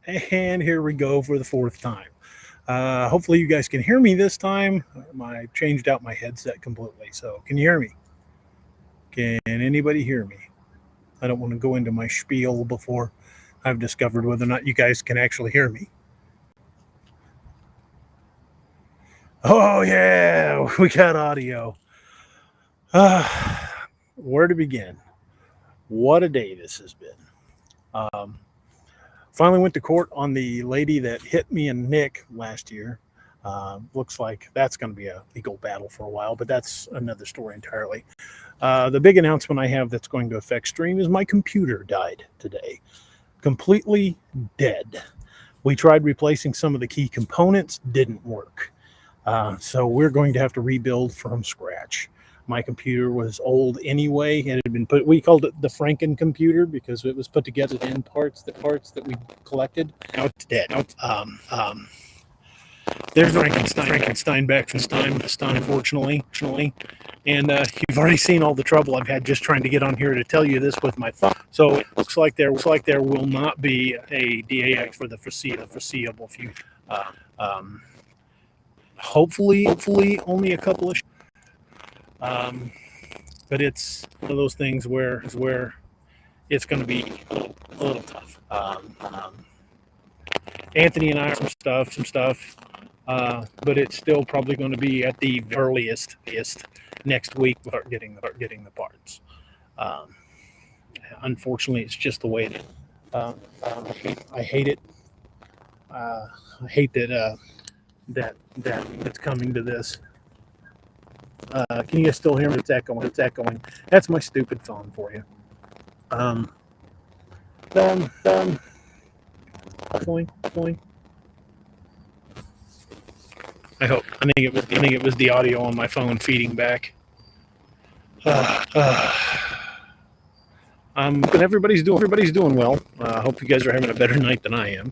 And here we go for the fourth time. Hopefully, you guys can hear me this time. I changed out my headset completely. So, can you hear me? Can anybody hear me? I don't want to go into my spiel before I've discovered whether or not you guys can actually hear me. Oh, yeah, we got audio. Uh, where to begin? What a day this has been. Um, Finally went to court on the lady that hit me and Nick last year. Looks like that's going to be a legal battle for a while, but that's another story entirely. The big announcement I have that's going to affect Stream is my computer died today. Completely dead. We tried replacing some of the key components, didn't work. So we're going to have to rebuild from scratch. My computer was old anyway. It had been put. We called it the Franken computer because it was put together in parts that we collected. Now it's dead. There's Frankenstein back from Stein, unfortunately. And you've already seen all the trouble I've had just trying to get on here to tell you this with my phone. So it looks like there will not be a DAX for the foreseeable future. Hopefully, only a couple of. But it's one of those things where it's going to be a little tough. Anthony and I have some stuff, but it's still probably going to be at the earliest next week. We start getting the parts. Unfortunately, it's just the way it is. I hate it. I hate that it's coming to this. Can you guys still hear me? It's echoing. That's my stupid phone for you. Echoing. I hope. I think it was the audio on my phone feeding back. And everybody's doing well. I hope you guys are having a better night than I am.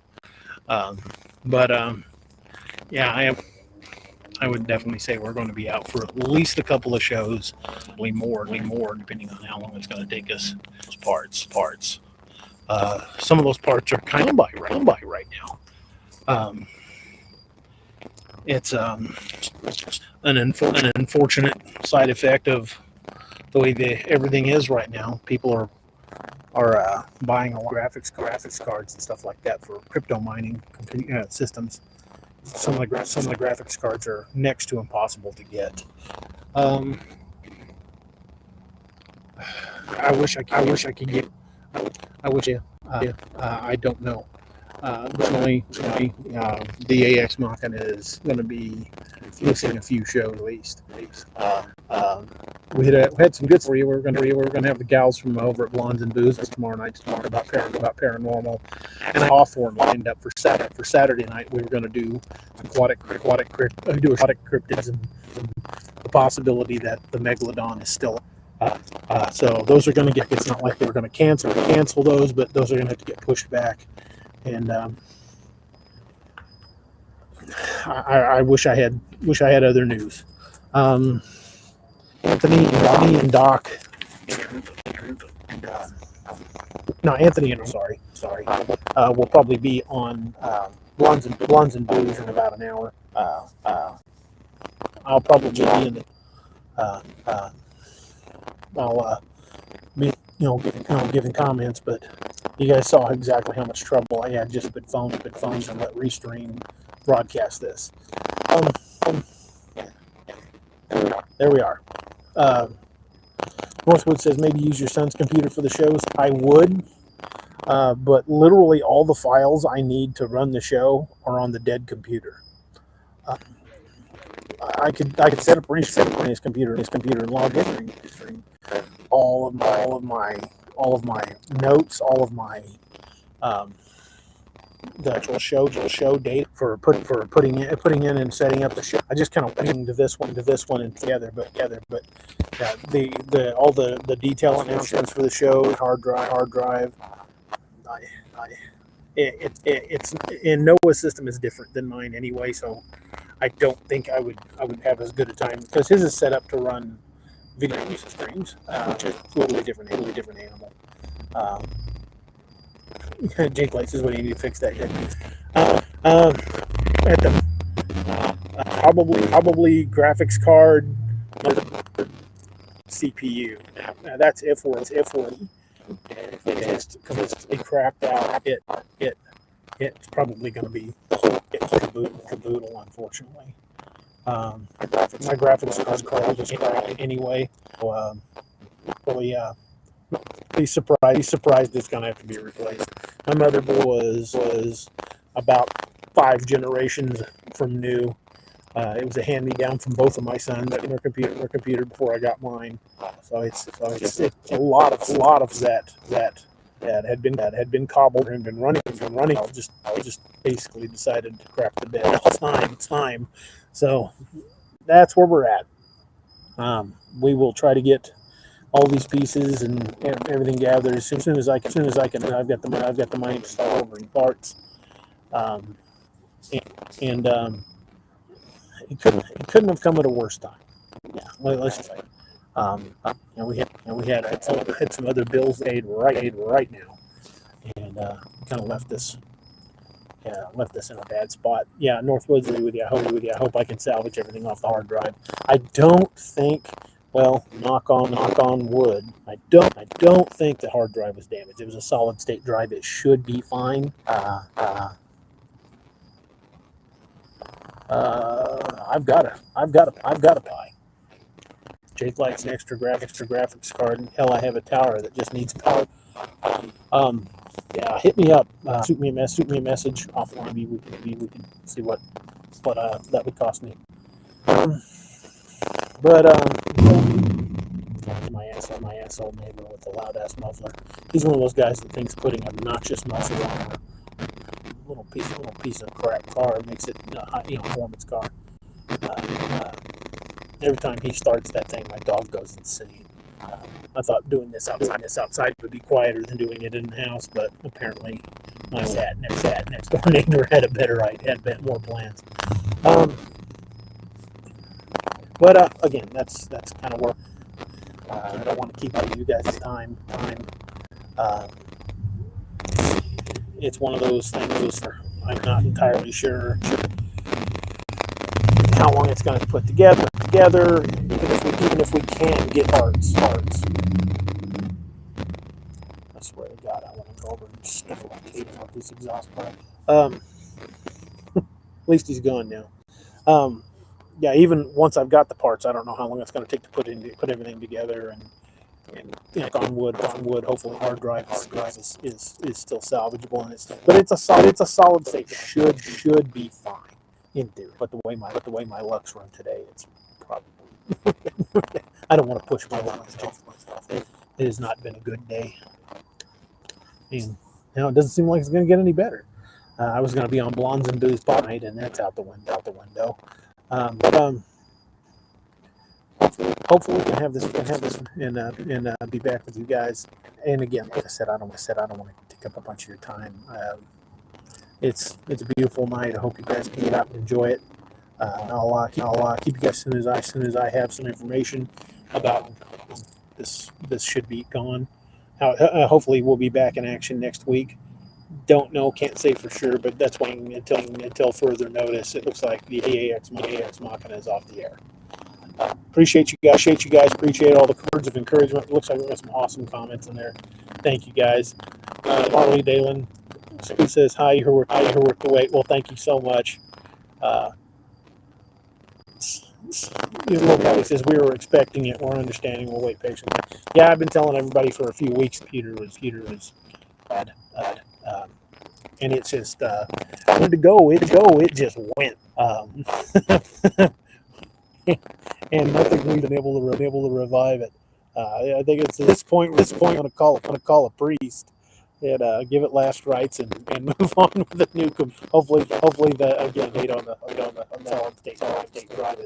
Yeah, I would definitely say we're going to be out for at least a couple of shows, probably more, depending on how long it's going to take us. Those parts. Some of those parts are kind of by right now. It's an unfortunate side effect of the way everything is right now. People are buying a lot of graphics cards and stuff like that for crypto mining systems. Some of the graphics cards are next to impossible to get. I wish I could get. I don't know. Unfortunately, the AX Machina is going to be missing a few shows at least. We had some good for you. We're going to have the gals from over at Blondes and Booze tomorrow night to talk about paranormal. And Hawthorne lined up for Saturday night. We were going to do aquatic cryptids and the possibility that the megalodon is still. So those are going to get. It's not like they were going to cancel those, but those are going to have to get pushed back. And I wish I had other news. Anthony and Doc. Anthony and sorry. Will probably be on Blondes and Booze in about an hour. I'll probably be in the. I'll be giving comments, but you guys saw exactly how much trouble I had just with phones and let Restream broadcast this. There we are. Northwood says maybe use your son's computer for the shows. I would, but literally all the files I need to run the show are on the dead computer. I could set up his computer and log in all of my notes, all of my the actual show date for putting in and setting up the show. I just kind of went into this one and together, but the all the detail announcements for the show, hard drive. It's in Noah's system is different than mine anyway, so I don't think I would have as good a time because his is set up to run video streams, which is a totally different animal. Jake Lights is what you need to fix that. At the probably graphics card, CPU. Now that's if we're if it's completely crapped out, it's probably going to be caboodle, unfortunately. My graphics card is cracked anyway. So, really, be surprised it's going to have to be replaced. My motherboard was about 5 generations from new. It was a hand-me-down from both of my sons in their computer before I got mine. So it's a lot of that had been cobbled and been running. I just basically decided to crap the bed all time. So that's where we're at. We will try to get all these pieces and everything gathered as soon as I can. I've got the money to start ordering parts. And it couldn't have come at a worse time. Yeah, let's just say. We had some other bills paid right now, and kind of left this in a bad spot. Yeah, Northwoods, with you. I hope I can salvage everything off the hard drive. I don't think. Well, knock on wood. I don't think the hard drive was damaged. It was a solid state drive. It should be fine. I've got a Pi. Jake likes an extra graphics card. And hell, I have a tower that just needs power. Yeah, hit me up. Shoot me a message offline. Maybe we can see what that would cost me. My asshole neighbor with the loud ass muffler. He's one of those guys that thinks putting obnoxious muffler on a little piece of crap car makes it performance car. Every time he starts that thing, my dog goes insane. I thought doing this outside would be quieter than doing it in the house, but apparently my sad next door neighbor had a better idea, had more plans. But again, that's kind of where I don't want to keep up you guys' time. It's one of those things where I'm not entirely sure how long it's going to put together. Even if we can get parts. I swear to God, I want to go over and sniff a cable off this exhaust pipe. At least he's gone now. Yeah, even once I've got the parts, I don't know how long it's going to take to put everything together and on wood. Hopefully, hard drive is still salvageable, and it's a solid state. Should be fine in theory. But the way my lucks run today, it's probably. I don't want to push my luck. It has not been a good day, and it doesn't seem like it's going to get any better. I was going to be on Blondes and Booze tonight, and that's out the window. Hopefully we can have this and be back with you guys. And again, like I said, I don't want to take up a bunch of your time. It's a beautiful night. I hope you guys can get out and enjoy it. I'll keep you guys as soon as I have some information about this. This should be gone. Hopefully we'll be back in action next week. Don't know, can't say for sure, but that's waiting until further notice. It looks like the AAX Machina is off the air. Appreciate you guys. Appreciate all the words of encouragement. It looks like we got some awesome comments in there. Thank you guys. Harley Dalen says hi. You're worth the wait. Well, thank you so much. Little guy says we were expecting it. We're understanding. We'll wait patiently. Yeah, I've been telling everybody for a few weeks. Peter was bad. And it's just when to go. It just went. And nothing we've been able to revive it. I think it's at this point I'm gonna call a priest and give it last rites and move on with a new. Hopefully the again date on the solid state drive.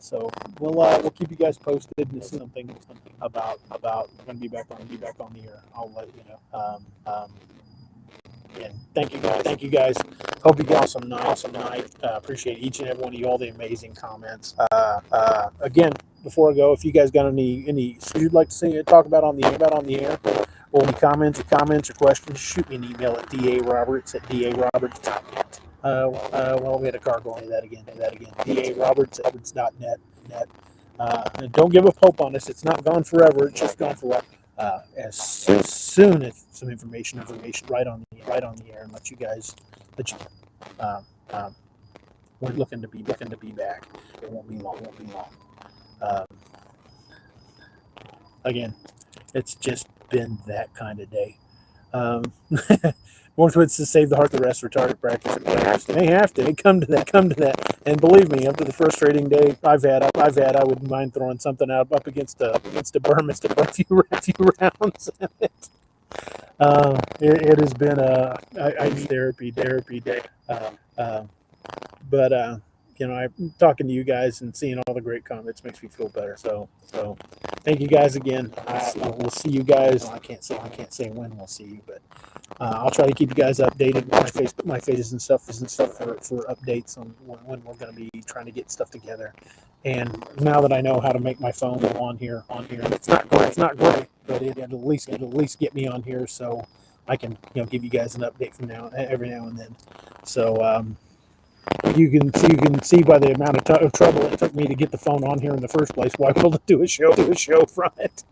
So we'll keep you guys posted. This is something about going to be back on the air. I'll let you know. And thank you guys. Hope you guys have an awesome night. Appreciate each and every one of you, all the amazing comments. Again, before I go, if you guys got any you'd like to talk about on the air, or any comments or questions, shoot me an email at daroberts@daroberts.net. Well, we had a car going that again. daroberts@roberts.net. And don't give up hope on us. It's not gone forever. It's just gone for what? As soon as some information right on the air, and let you guys um, um, we're looking to be back. It won't be long. Um, Again, it's just been that kind of day. Northwoods to save the heart, the rest retarded practice. They have to. They come to that. And believe me, up to the frustrating day I've had, I wouldn't mind throwing something out up against the berm a few rounds in it. It has been a therapy day. But I'm talking to you guys and seeing all the great comments makes me feel better. So thank you guys again. We'll see you guys. I can't say when we'll see you, but I'll try to keep you guys updated with my faces and stuff for updates on when we're going to be trying to get stuff together. And now that I know how to make my phone on here, it's not great, but it'll at least get me on here so I can give you guys an update from every now and then. So. You can see by the amount of trouble it took me to get the phone on here in the first place why I able to do a show from it.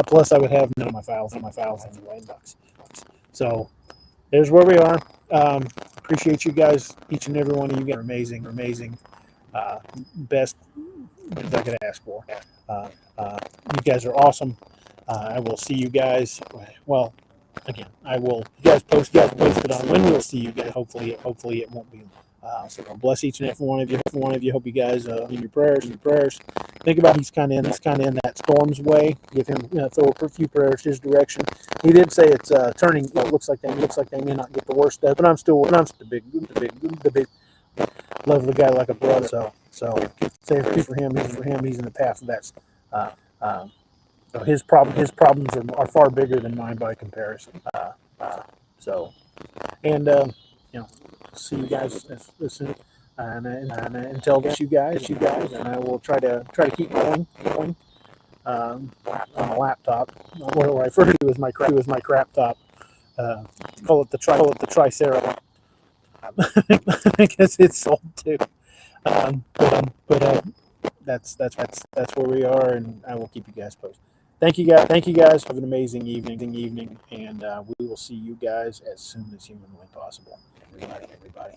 Plus, I would have none of my files in my inbox. So there's where we are. Appreciate you guys, each and every one of you guys are amazing. Best I could ask for. You guys are awesome. I will see you guys. Well, again, I will. You guys posted on when we'll see you guys. Hopefully it won't be. So bless each and every one of you. Hope you guys in your prayers. Think about he's kind of in that storm's way. Give him throw a few prayers his direction. He did say it's turning. It looks like they may not get the worst of it, but I'm still the big love the guy like a brother. So say for him. He's in the path of that. So his problems are far bigger than mine by comparison. See you guys as soon. And until then, you guys, and I will try to keep going on a laptop. What I refer to as my crap top. Call it the Tricera. I guess it's sold too. But that's where we are, and I will keep you guys posted. Thank you guys. Have an amazing evening, and we will see you guys as soon as humanly possible. Everybody.